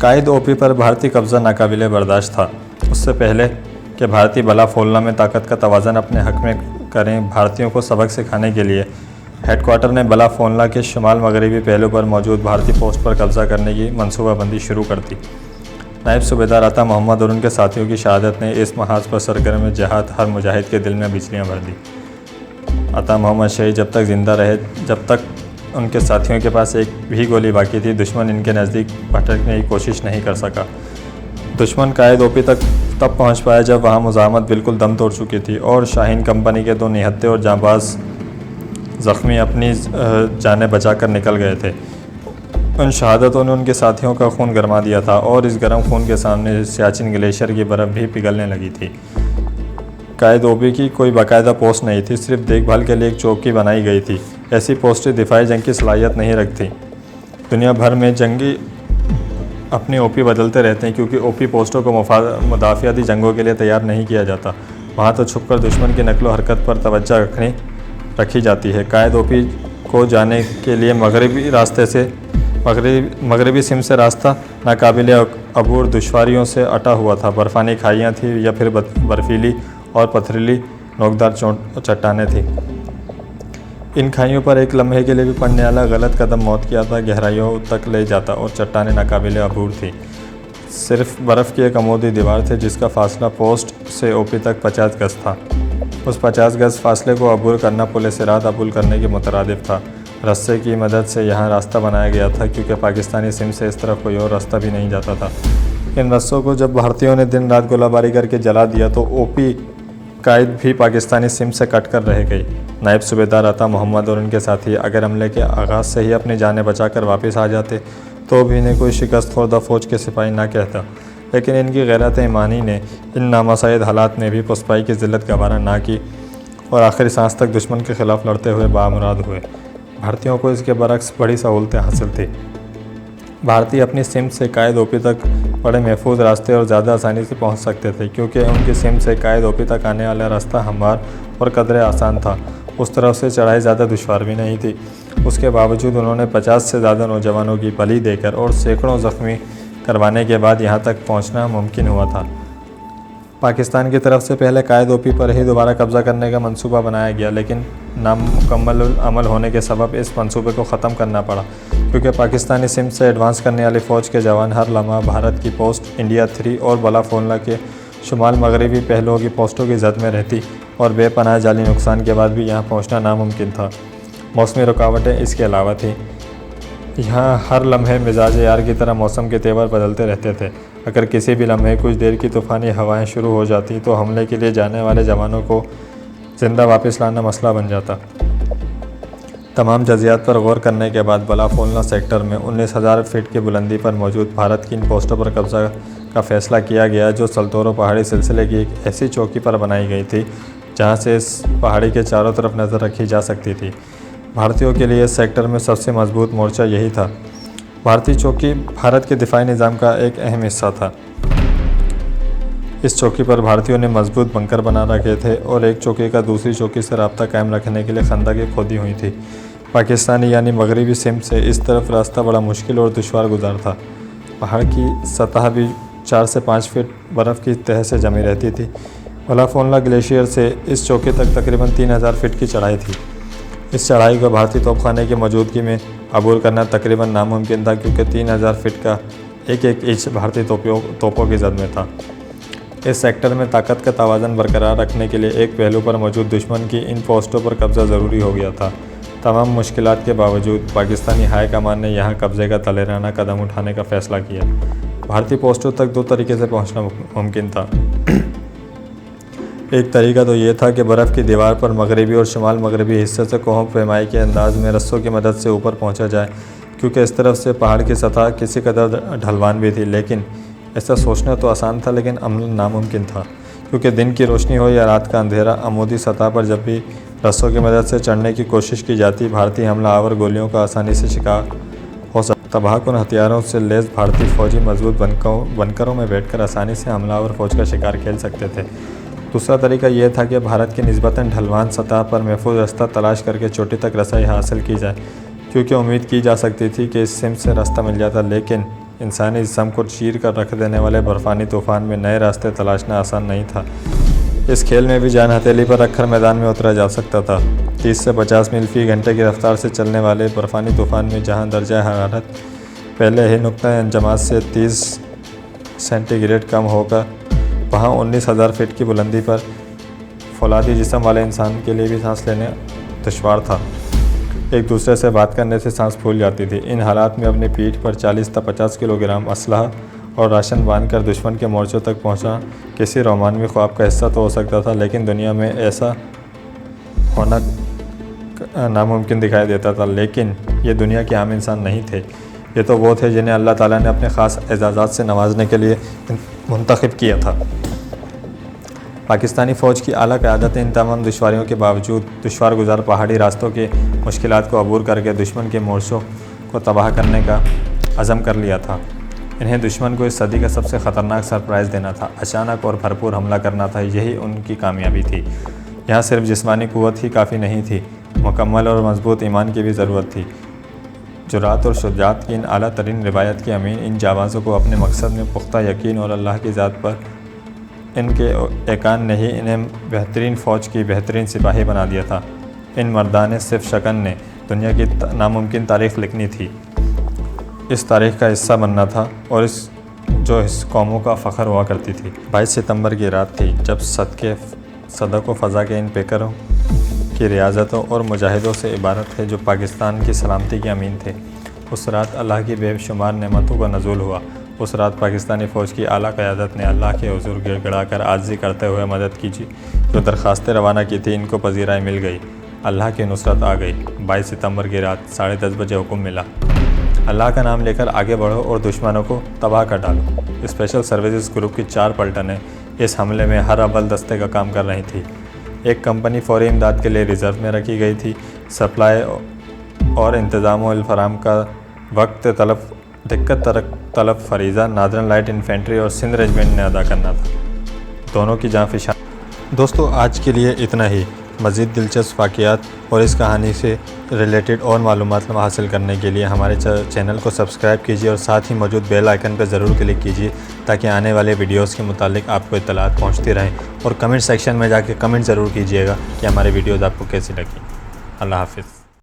कायद OP पर भारतीय कब्जा नाकाबिले बर्दाश्त था। उससे पहले कि भारतीय बला फोलना में ताकत का तवाज़न अपने हक में करें, भारतीयों को सबक सिखाने के लिए हेडक्वार्टर ने बला फोलना के शुमाल मगरबी पहलू पर मौजूद भारतीय पोस्ट पर कब्जा करने की मनसूबाबंदी शुरू कर दी। नायब सूबेदार अता मोहम्मद और उनके साथियों की शहादत ने इस महाज पर सरगर्म जहाद हर मुजाहिद के दिल में बिजलियाँ भर दी। अता मोहम्मद शहीद जब तक ज़िंदा रहे, जब तक उनके साथियों के पास एक भी गोली बाकी थी, दुश्मन इनके नज़दीक भटकने की कोशिश नहीं कर सका। दुश्मन कायद ओपी तक तब पहुंच पाया जब वहां मुज़ाहमत बिल्कुल दम तोड़ चुकी थी और शाहीन कंपनी के 2 निहत्थे और जांबाज ज़ख्मी अपनी जानें बचाकर निकल गए थे। उन शहादतों ने उनके साथियों का खून गरमा दिया था और इस गर्म खून के सामने सियाचिन ग्लेशियर की बर्फ़ भी पिघलने लगी थी। कायद ओपी की कोई बाकायदा पोस्ट नहीं थी, सिर्फ देखभाल के लिए एक चौकी बनाई गई थी। ऐसी पोस्टें दिफाई जंग की सलाहियत नहीं रखती। दुनिया भर में जंगी अपने ओपी बदलते रहते हैं क्योंकि ओपी पोस्टों को मुदाफ़ियाती जंगों के लिए तैयार नहीं किया जाता। वहाँ तो छुपकर दुश्मन की नकलो हरकत पर तवज्जो रखी जाती है। कायद ओपी को जाने के लिए मगरबी सिम से रास्ता नाकाबिले अबूर दुश्वारियों से अटा हुआ था। बर्फ़ानी खाइयाँ थी या फिर बर्फीली और पथरीली नोकदार चट्टानें थीं। इन खाइयों पर एक लम्हे के लिए भी पड़ने वाला गलत कदम मौत की आता गहराइयों तक ले जाता और चट्टानें नाकाबिले अबूर थी। सिर्फ बर्फ़ की एक अमूदी दीवार थी जिसका फासला पोस्ट से ओपी तक 50 गज़ था। उस 50 गज़ फासले को अबूर करना पुल सिरात अबूर करने के मुतरादिफ था। रस्से की मदद से यहाँ रास्ता बनाया गया था क्योंकि पाकिस्तानी सिम से इस तरफ कोई और रास्ता भी नहीं जाता था। इन रस्सों को जब भारतीयों ने दिन रात गोलाबारी करके जला दिया तो ओपी कायद भी पाकिस्तानी सिम से कट कर रह गई। नायब सूबेदार अता मोहम्मद और उनके साथी अगर हमले के आगाज़ से ही अपनी जानें बचाकर वापस आ जाते तो भी इन्हें कोई शिकस्त खुर्दा फ़ौज के सिपाही ना कहता, लेकिन इनकी गैरत ईमानी ने, इन नामसाइद हालात ने भी पुस्पाई की ज़िल्लत गवारा ना की और आखिरी सांस तक दुश्मन के ख़िलाफ़ लड़ते हुए बामुराद हुए। भारतीयों को इसके बरक्स बड़ी सहूलतें हासिल थी। भारतीय अपनी सिम से कायद ओपी तक बड़े महफूज रास्ते और ज़्यादा आसानी से पहुंच सकते थे क्योंकि उनकी सिम से कायद ओपी तक आने वाला रास्ता हमवार और कदरे आसान था। उस तरफ से चढ़ाई ज़्यादा दुश्वार भी नहीं थी। उसके बावजूद उन्होंने 50 से ज़्यादा नौजवानों की बलि देकर और सैकड़ों ज़ख्मी करवाने के बाद यहाँ तक पहुँचना मुमकिन हुआ था। पाकिस्तान की तरफ से पहले कायद ओपी पर ही दोबारा कब्ज़ा करने का मंसूबा बनाया गया, लेकिन नामुकम्मल अमल होने के सबब इस मंसूबे को ख़त्म करना पड़ा क्योंकि पाकिस्तानी सिम से एडवांस करने वाली फ़ौज के जवान हर लम्हा भारत की पोस्ट इंडिया 3 और बला फोलना के शुमाल मगरबी पहलुओं की पोस्टों की जद में रहती और बेपनाह जाली नुकसान के बाद भी यहाँ पहुँचना नामुमकिन था। मौसमी रुकावटें इसके अलावा थीं। यहाँ हर लम्हे मिजाज यार की तरह मौसम के तेवर बदलते रहते थे। अगर किसी भी लम्हे कुछ देर की तूफ़ानी हवाएं शुरू हो जाती तो हमले के लिए जाने वाले जवानों को ज़िंदा वापस लाना मसला बन जाता। तमाम जज़ियात पर गौर करने के बाद बला फोलना सेक्टर में 19,000 फीट की बुलंदी पर मौजूद भारत की इन पोस्टों पर कब्ज़ा का फ़ैसला किया गया जो सल्तोरो पहाड़ी सिलसिले की एक ऐसी चौकी पर बनाई गई थी जहाँ से इस पहाड़ी के चारों तरफ नज़र रखी जा सकती थी। भारतीयों के लिए इस सेक्टर में सबसे मजबूत मोर्चा यही था। भारतीय चौकी भारत के दिफाई निज़ाम का एक अहम हिस्सा था। इस चौकी पर भारतीयों ने मजबूत बंकर बना रखे थे और एक चौकी का दूसरी चौकी से राब्ता कायम रखने के लिए खंदकें खोदी हुई थी। पाकिस्तानी यानी मगरबी सिम से इस तरफ रास्ता बड़ा मुश्किल और दुश्वार गुजार था। पहाड़ की सतह भी 4 से 5 फीट बर्फ़ की तह से जमी रहती थी। बला फोलना ग्लेशियर से इस चौकी तक तकरीबन 3,000 फीट की चढ़ाई थी। इस चढ़ाई को भारतीय तोपखाने की मौजूदगी में अबूर करना तकरीबन नामुमकिन था क्योंकि 3,000 फीट का एक इंच भारतीय तोपों की जद में था। इस सेक्टर में ताकत का तवाज़न बरकरार रखने के लिए एक पहलू पर मौजूद दुश्मन की इन पोस्टों पर कब्ज़ा ज़रूरी हो गया था। तमाम मुश्किलात के बावजूद पाकिस्तानी हाई कमान ने यहाँ कब्ज़े का तलेराना कदम उठाने का फ़ैसला किया। भारतीय पोस्टों तक 2 तरीके से पहुँचना मुमकिन था। एक तरीका तो ये था कि बर्फ़ की दीवार पर मगरबी और शुमाल मगरबी हिस्से से कोहम पैमाई के अंदाज में रस्सों की मदद से ऊपर पहुँचा जाए क्योंकि इस तरफ से पहाड़ की सतह किसी कदर ढलवान भी थी। लेकिन ऐसा सोचना तो आसान था लेकिन अमल नामुमकिन था क्योंकि दिन की रोशनी हो या रात का अंधेरा, अमूदी सतह पर जब भी रस्सों की मदद से चढ़ने की कोशिश की जाती भारतीय हमलावर गोलियों का आसानी से शिकार हो सकता। तबाहकुन हथियारों से लैस भारतीय फौजी मजबूत बनकरों में बैठकर आसानी से हमलावर फौज का शिकार खेल सकते थे। दूसरा तरीका यह था कि भारत की निस्बतन ढलवान सतह पर महफूज रास्ता तलाश करके चोटी तक रसाई हासिल की जाए क्योंकि उम्मीद की जा सकती थी कि इस सिम से रास्ता मिल जाता, लेकिन इंसानी जिस्म को चीर कर रख देने वाले बर्फ़ानी तूफ़ान में नए रास्ते तलाशना आसान नहीं था। इस खेल में भी जान हथेली पर रखकर मैदान में उतरा जा सकता था। 30 से 50 मील फ़ी घंटे की रफ्तार से चलने वाले बर्फ़ानी तूफ़ान में जहां दर्जा हरारत पहले ही नुक्ता अंजमात से 30 सेंटीग्रेड कम होगा, वहाँ 19,000 फीट की बुलंदी पर फौलादी जिस्म वाले इंसान के लिए भी सांस लेने दुश्वार था। एक दूसरे से बात करने से सांस फूल जाती थी। इन हालात में अपनी पीठ पर 40 से 50 किलोग्राम असलहा और राशन बांधकर दुश्मन के मोर्चों तक पहुंचना किसी रोमानवी ख्वाब का हिस्सा तो हो सकता था, लेकिन दुनिया में ऐसा होना नामुमकिन दिखाई देता था। लेकिन ये दुनिया के आम इंसान नहीं थे, ये तो वो थे जिन्हें अल्लाह ताला ने अपने ख़ास एजाज़ात से नवाजने के लिए मुंतखब किया था। पाकिस्तानी फ़ौज की आला क़यादत इन तमाम दुश्वारियों के बावजूद दुश्वार गुजार पहाड़ी रास्तों के मुश्किलात को अबूर करके दुश्मन के मोर्चों को तबाह करने का अज़म कर लिया था। इन्हें दुश्मन को इस सदी का सबसे ख़तरनाक सरप्राइज़ देना था, अचानक और भरपूर हमला करना था। यही उनकी कामयाबी थी। यहाँ सिर्फ जिस्मानी क़ुव्वत ही काफ़ी नहीं थी, मुकम्मल और मजबूत ईमान की भी ज़रूरत थी। जुरात और शुजाअत की इन आला तरीन रिवायत के अमीन इन जाबाज़ों को अपने मकसद में पुख्ता यकीन और अल्लाह की ज़ात पर इनके एकान ने ही इन्हें बेहतरीन फ़ौज की बेहतरीन सिपाही बना दिया था। इन मर्दाने सिर्फ शकन ने दुनिया की नामुमकिन तारीख़ लिखनी थी, इस तारीख़ का हिस्सा बनना था और इस कौमों का फ़ख्र हुआ करती थी। 22 सितंबर की रात थी जब सदक़ फ़ज़ा के इन पैकरों की रियाज़तों और मुजाहिदों से इबारत है जो पाकिस्तान की सलामती के अमीन थे। उस रात अल्लाह की बेशुमार नेमतों का नज़ूल हुआ। उस रात पाकिस्तानी फ़ौज की आला क़यादत ने अल्लाह के हुज़ूर गिड़गिड़ा कर आज़ी करते हुए मदद कीजिए। जो दरख्वास्तें रवाना की थी इनको पजीराई मिल गई, अल्लाह की नुसरत आ गई। 22 सितंबर की रात 10:30 बजे हुक्म मिला, अल्लाह का नाम लेकर आगे बढ़ो और दुश्मनों को तबाह कर डालो। स्पेशल सर्विसेज ग्रुप की 4 पलटनें इस हमले में हर अव्वल दस्ते का काम कर रही थी। एक कंपनी फ़ौरी इमदाद के लिए रिज़र्व में रखी गई थी। सप्लाई और इंतज़ाम फराम का वक्त दिक्कत तलब फरीज़ा नादरन लाइट इन्फेंट्री और सिंध रेजिमेंट ने अदा करना था। दोनों की जाँ फिशा। दोस्तों, आज के लिए इतना ही। मज़ीद दिलचस्प वाक़यात और इस कहानी से रिलेटेड और मालूमात हासिल करने के लिए हमारे चैनल को सब्सक्राइब कीजिए और साथ ही मौजूद बेल आइकन पर ज़रूर क्लिक कीजिए ताकि आने वाले वीडियोस के मुतालिक आपको इत्तलात पहुंचती रहें। और कमेंट सेक्शन में जाके कमेंट ज़रूर कीजिएगा कि हमारे वीडियोस आपको कैसी लगी। अल्लाह हाफ़िज़।